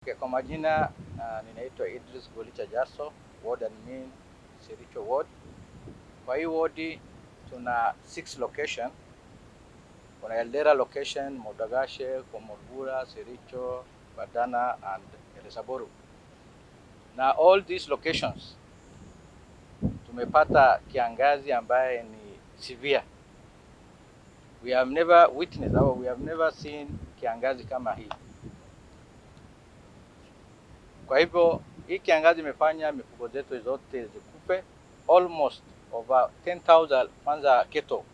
Kwa majina ninaitwa Idris Golicha Jaso, ward admin Sericho ward. Kwa hii ward tuna 6 location. Kuna Eldera location, Modagashe, Bura, Sericho, Badana and Elisaboru. Na all these locations tumepata kiangazi ambaye ni severe. We have never witnessed or we have never seen kiangazi kama hii. Kwa hivyo hii kiangazi imefanya mifugo zetu zote zikufe, almost over 10,000 kwanza keto.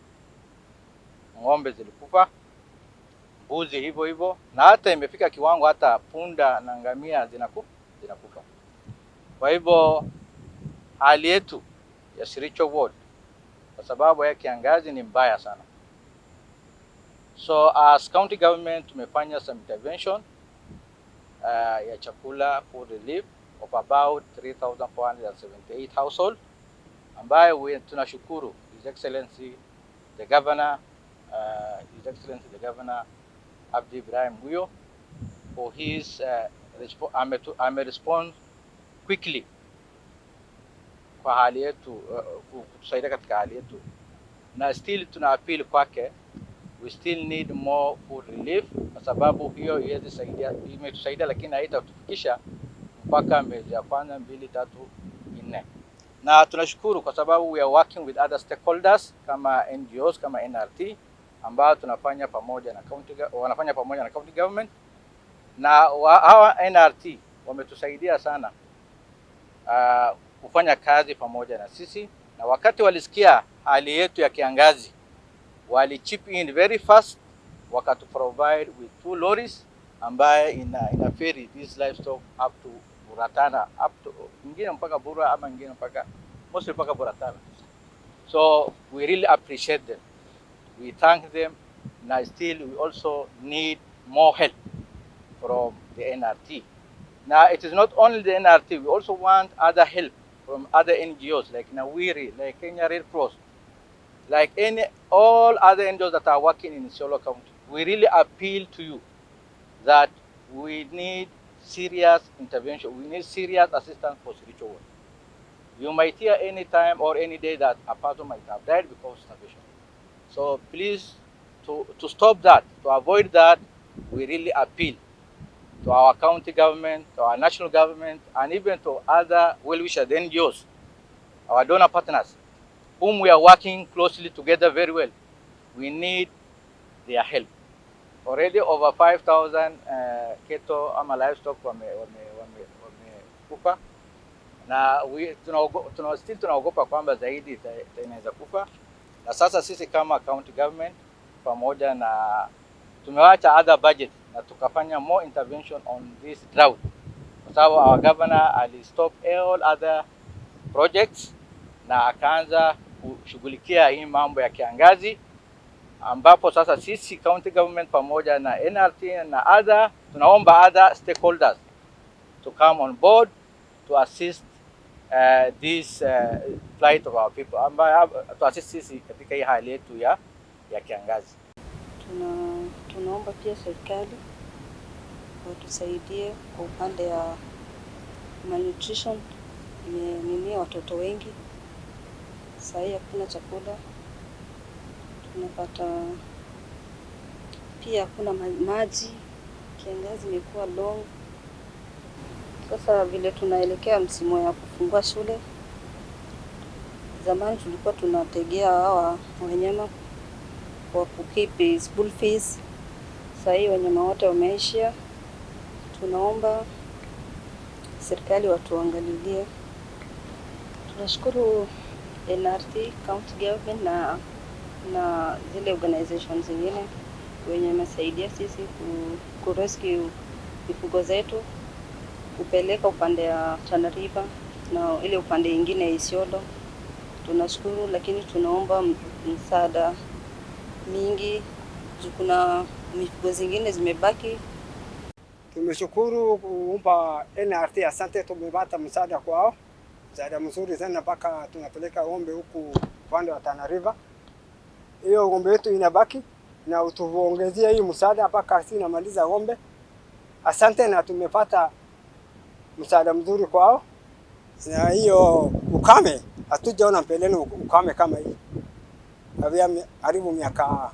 Ng'ombe zilikufa, mbuzi hivyo hivyo, na hata imefika kiwango hata punda na ngamia zinakufa. Kwa hivyo hali yetu ya Sericho ward kwa sababu ya kiangazi ni mbaya sana. So as county government tumefanya some intervention ya chakula, food relief of about 3,478 household, ambayo tunashukuru His Excellency the Governor, Abdi Ibrahim Guyo for his respond quickly kwa hali yetu, kutusaidia katika hali yetu, na still tuna appeal kwake. We still need more food relief kwa sababu hiyo iweze saidia, imetusaidia lakini haitatufikisha mpaka mwezi ya kwanza 2, 3, 4. Na tunashukuru kwa sababu we are working with other stakeholders kama NGOs kama NRT ambao tunafanya pamoja na county government, na hawa NRT wametusaidia sana kufanya kazi pamoja na sisi, na wakati walisikia hali yetu ya kiangazi wali chip in very fast, wakatu provide with 2 lorries ambaye ina ferry this livestock up to Tana, up to ingine mpaka Bura ama ingine mpaka mostly mpaka Tana. So we really appreciate them, we thank them. Now still we also need more help from the NRT. Now it is not only the NRT, we also want other help from other NGOs like Nawiri, like Kenya Red Cross, like all other NGOs that are working in Isiolo County. We really appeal to you that we need serious intervention. We need serious assistance for Sericho ward. You might hear any time or any day that a person might have died because of starvation. So please, to stop that, to avoid that, we really appeal to our county government, to our national government, and even to other well-wishers, NGOs, our donor partners, whom we are working closely together very well. We need their help. Already over 5,000 keto ama livestock wamekufa, na still tunaogopa kwamba zaidi inaweza kufa. Na sasa sisi kama county government pamoja na tumewacha other budget na tukafanya more intervention on this drought, kwa sababu our governor alistop all other projects na akaanza kushughulikia hii mambo ya kiangazi, ambapo sasa sisi county government pamoja na NRT na tunaomba other stakeholders to come on board to assist this plight of our people, ambayo to assist sisi katika hii hali yetu ya kiangazi. Tunaomba pia serikali watusaidie kwa upande ya malnutrition. Imenimia watoto wengi, sasa hakuna chakula tunapata, pia hakuna maji, kiangazi imekuwa long. Sasa vile tunaelekea msimu ya kufungua shule, zamani tulikuwa tunategea hawa wanyama kwa kukeep school fees. Sasa hii wanyama wote wameisha. Tunaomba serikali watuangalilie. Tunashukuru NRT, county government na zile organizations zingine wenye wamesaidia sisi ku rescue mifugo zetu, kupeleka upande ya Tana River na ile upande nyingine ya Isiolo. Tunashukuru, lakini tunaomba msaada mingi, kuna mifugo zingine zimebaki. Tumeshukuru kuumba NRT, asante, tumepata msaada kwao. Msaada mzuri sana, mpaka tunapeleka ng'ombe huku upande wa Tana River. Hiyo ng'ombe yetu inabaki na utuongezea hii msaada mpaka sisi namaliza ng'ombe. asante, na tumepata msaada mzuri kwao. Na hiyo ukame hatujaona mbeleni ukame kama hii. Kabla karibu miaka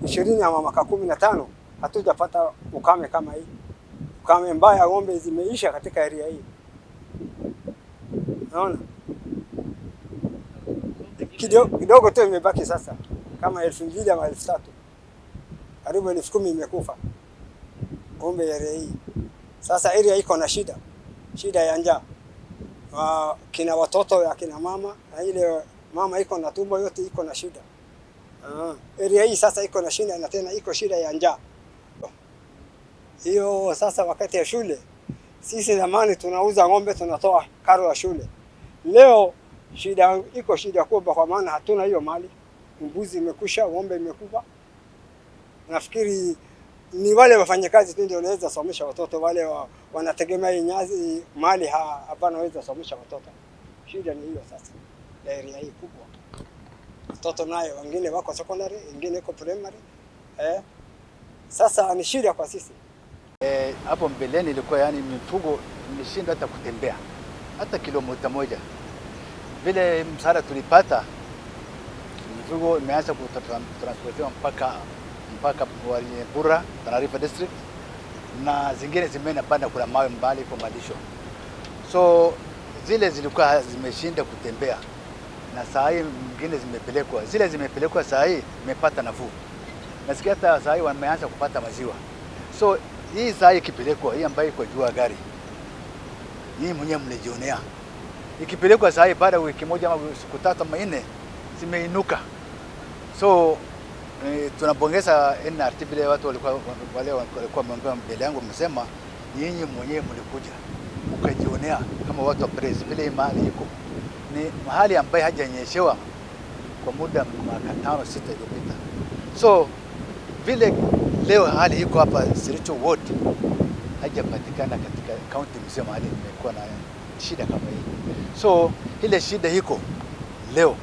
20 ama miaka 15 hatujapata ukame kama hii. Ukame mbaya, ng'ombe zimeisha katika area hii. Naona kidogo tu imebaki sasa, kama 2,000 ama 3,000, karibu 10,000 imekufa ng'ombe area hii. Sasa area iko na shida ya njaa. Kina watoto ya kina mama, na ile mama iko na tumbo, yote iko na shida. Area hii sasa iko na shida, na tena iko shida ya njaa. Hiyo sasa wakati ya shule, sisi zamani tunauza ng'ombe, tunatoa karo ya shule. Leo iko shida kubwa, kwa maana hatuna hiyo mali. Mbuzi imekusha, ng'ombe imekufa. Nafikiri ni wale wafanyakazi tu ndio wanaweza somesha watoto, wale wanategemea nyazi mali hapana waweza somesha watoto. Shida ni hiyo sasa. Area hii kubwa. Watoto nayo wengine wako secondary, wengine wako primary. Sasa ni shida kwa sisi. Hapo mbeleni ilikuwa yani mifugo imeshindwa hata kutembea hata kilomita moja. Vile msaada tulipata, mifugo imeanza kutransportiwa mpaka Bura, Tana River District, na zingine zimeenda panda Kulamawe mbali kwa malisho. So zile zilikuwa zimeshinda kutembea, na saa hii nyingine zimepelekwa. Zile zimepelekwa saa hii imepata nafuu. Nasikia hata saa hii wameanza kupata maziwa. So hii saa hii ikipelekwa, hii ambayo iko juu ya gari, hii mwenyewe mlijionea. Ikipelekwa saa hii baada ya wiki moja ama siku 3 ama 4 zimeinuka. So tunapongeza NRT vile watu walikuwa wameongea mbele yangu, wamesema nyinyi mwenyewe mlikuja ukajionea kama watu wa press vile mahali iko. Ni mahali ambaye hajanyeshewa kwa muda miaka 5-6 iliyopita. So vile leo hali iko hapa Sericho Ward hajapatikana katika county mzima, mahali imekuwa na shida kama hii. So ile shida iko leo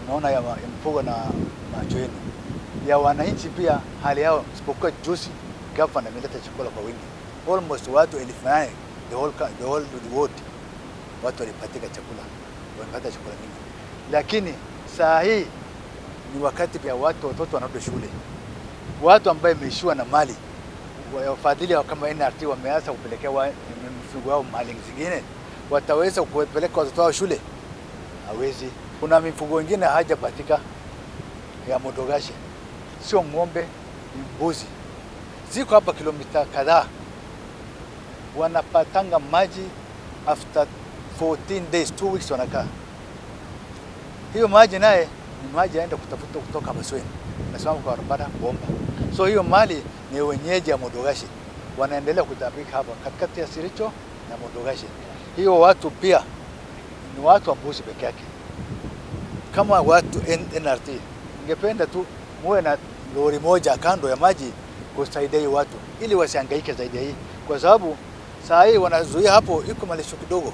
naona ya mfugo na macho yenu ya wananchi pia hali yao, isipokuwa juzi government ameleta chakula kwa wingi, almost watu 8,000 the whole world watu walipatika chakula, wamepata chakula mingi. Lakini saa hii ni wakati pia watoto wanarudi shule, watu ambao wameishiwa na mali, wafadhili kama NRT wameanza kupelekea mifugo yao mali zingine, wataweza kupeleka watoto wao shule? Hawezi. Kuna mifugo wengine hajapatika ya modogashe, sio ng'ombe, mbuzi, ziko hapa kilomita kadhaa, wanapatanga maji after 14 days, 2 weeks wanakaa. Hiyo maji naye ni maji yaenda kutafuta kutoka Basweni, nasimama kwa barabara bomba. So hiyo mali ni wenyeji ya modogashe, wanaendelea kutabika hapa katikati ya Sericho na modogashe. Hiyo watu pia ni watu wa mbuzi peke yake. Kama watu NRT, ningependa tu muwe na lori moja kando ya maji kusaidia watu ili wasihangaike zaidi hii, kwa sababu saa hii wanazuia hapo, iko malisho kidogo,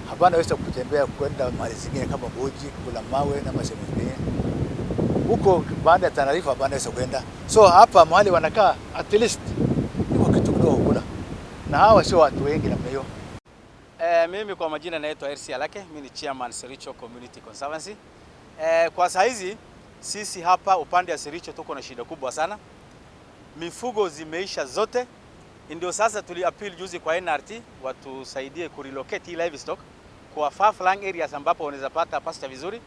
hapana weza kutembea kwenda mahali zingine kama Boji, Kulamawe na masehemu zingine. Huko baada ya Tana River hapana weza kwenda. So hapa mahali wanakaa at least iko kitu kidogo kula, na hawa sio watu wengi namna hiyo. Mimi kwa majina naitwa Ersi Alake, mimi ni chairman Sericho Community Conservancy. Kwa saa hizi sisi hapa upande wa Sericho tuko na shida kubwa sana. Mifugo zimeisha zote. Ndio sasa tuliappeal juzi kwa NRT watusaidie kurelocate livestock kwa far flung areas ambapo wanaweza pata pasture vizuri,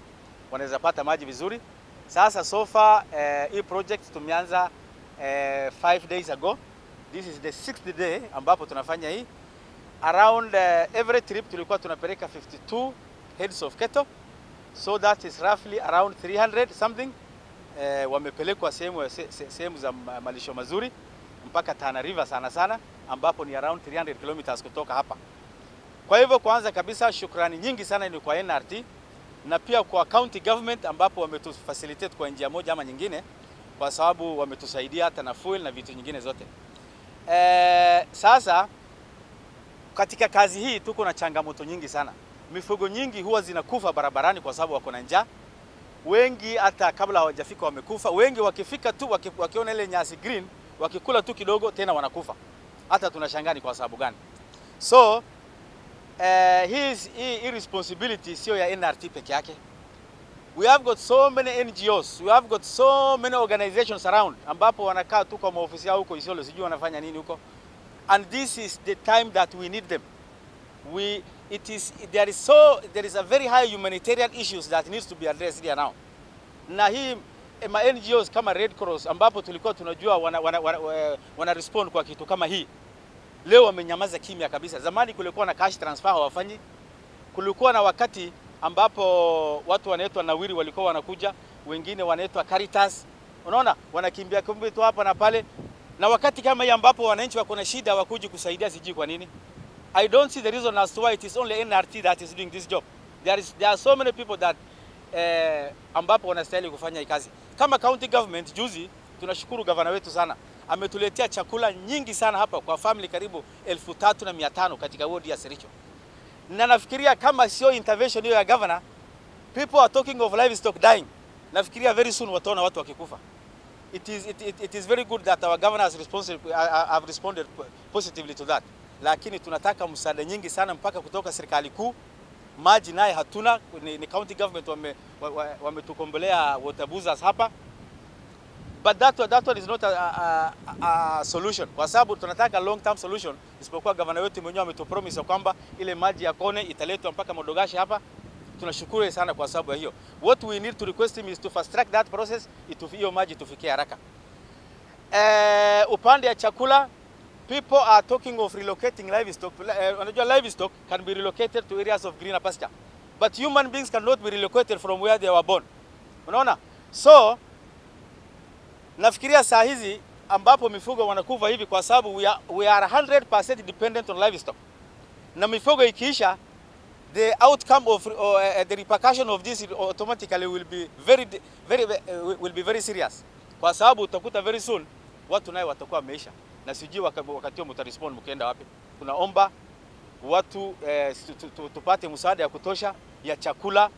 wanaweza pata maji vizuri. Sasa so far hii project tumeanza 5 days ago. This is the 6th day ambapo tunafanya hii. Around every trip tulikuwa tunapeleka 52 heads of cattle, so that is roughly around 300 something. Wamepelekwa sehemu za malisho mazuri mpaka Tana River sana ambapo ni around 300 kilometers kutoka hapa. Kwa hivyo kwanza kabisa shukrani nyingi sana ni kwa NRT na pia kwa County Government ambapo wametufacilitate kwa njia moja ama nyingine, kwa sababu wametusaidia hata na fuel na vitu nyingine zote. Sasa katika kazi hii tuko na changamoto nyingi sana. Mifugo nyingi huwa zinakufa barabarani kwa sababu wako na njaa. Wengi hata kabla hawajafika wamekufa. Wengi wakifika tu wakiona ile nyasi green wakikula tu kidogo tena wanakufa. Hata tunashangaa kwa sababu gani? So hii responsibility sio ya NRT peke yake. We have got so many NGOs, we have got so many organizations around ambapo wanakaa tu kwa maofisi yao huko Isiolo, sijui wanafanya nini huko. And this is the time that we need them. There is a very high humanitarian issues that needs to be addressed here now. Na hii ma NGOs kama Red Cross ambapo tulikuwa tunajua wana respond kwa kitu kama hii, leo wamenyamaza kimya kabisa. Zamani kulikuwa na cash transfer hawafanyi. Kulikuwa na wakati ambapo watu wanaitwa Nawiri walikuwa wanakuja, wengine wanaitwa Caritas. Unaona, wanakimbia kumbe tu hapa na pale. Na wakati kama hii ambapo wananchi wako na shida wakuji kusaidia, siji kwa nini? I don't see the reason as to why it is only NRT that is doing this job. There are so many people that ambapo wanastahili kufanya hii kazi. Kama county government, juzi tunashukuru gavana wetu sana. Ametuletea chakula nyingi sana hapa kwa family karibu 3,500 katika ward ya Sericho. Na nafikiria kama sio intervention hiyo ya governor, people are talking of livestock dying. Nafikiria very soon wataona watu wakikufa. It is very good that our governor have responded positively to that. Lakini tunataka msaada nyingi sana mpaka kutoka serikali kuu. Maji naye hatuna, ni county government wametukombolea water boozers hapa. But that one is not a solution. Kwa sababu tunataka long term solution. Isipokuwa governor wetu mwenyewe ametupromise kwamba ile maji ya Kone italetwa mpaka Modogashi hapa. Tunashukuru sana kwa sababu ya hiyo. What we need to request him is to fast track that process, hiyo maji tufikie haraka. Upande ya chakula, people are talking of relocating livestock. Unajua livestock can be relocated to areas of greener pasture. But human beings cannot be relocated from where they were born. Unaona? So nafikiria saa hizi ambapo mifugo wanakufa hivi kwa sababu we are 100% dependent on livestock. Na mifugo ikiisha, the outcome of the repercussion of this automatically will be very serious. Kwa sababu utakuta very soon watu naye watakuwa wameisha. Na sijui wakati huo mtarespond mkienda wapi. Tunaomba watu tupate msaada ya kutosha ya chakula,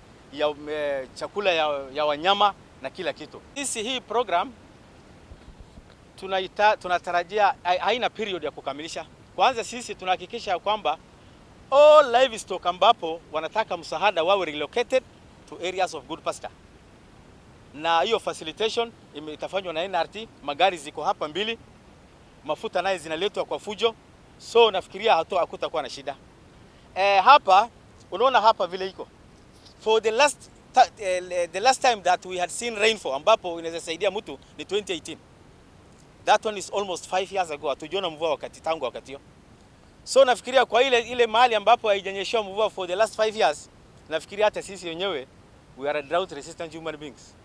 ya wanyama na kila kitu. Hii program tunatarajia haina period ya kukamilisha. Kwanza sisi tunahakikisha kwamba all livestock ambapo wanataka msaada wawe relocated to areas of good pasture. Na hiyo facilitation itafanywa na NRT, magari ziko hapa 2, mafuta naye zinaletwa kwa fujo. So nafikiria hakutakuwa na shida. Hapa unaona hapa vile iko. For the last time that we had seen rainfall ambapo inaweza saidia mtu ni 2018. That one is almost 5 years ago. Hatujiona mvua tangu wakati hiyo. So nafikiria kwa ile mahali ambapo haijanyeshewa mvua for the last 5 years, nafikiria hata sisi wenyewe we are drought resistant human beings.